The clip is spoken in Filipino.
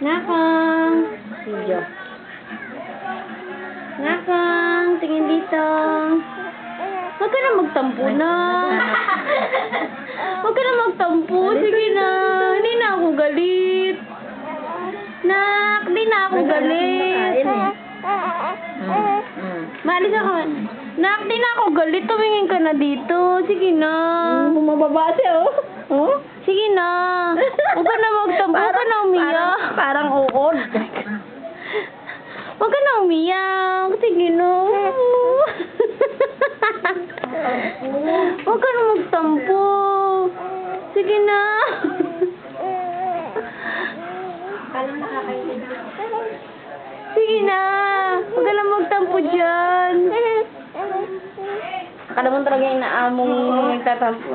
Nakang. Video. Nakang, tingin dito. Huwag ka na magtampo na. Huwag ka na magtampo. Sige na. Hindi na ako galit. Nak, hindi na ako galit. Maalis ako. Nak, hindi na ako galit. Tumingin ka na dito. Sige na. Bumababa siya, oh. Oh? Sige na. Huwag ka na magtampo. Huwag ka na umiyak. Parang uod. Huwag ka na umiyak. Sige na. Huwag ka na magtampo. Sige na. Parang nakakainig. Sige na. Huwag ka na magtampo dyan. Akala mo talaga inaamong nagtatampo.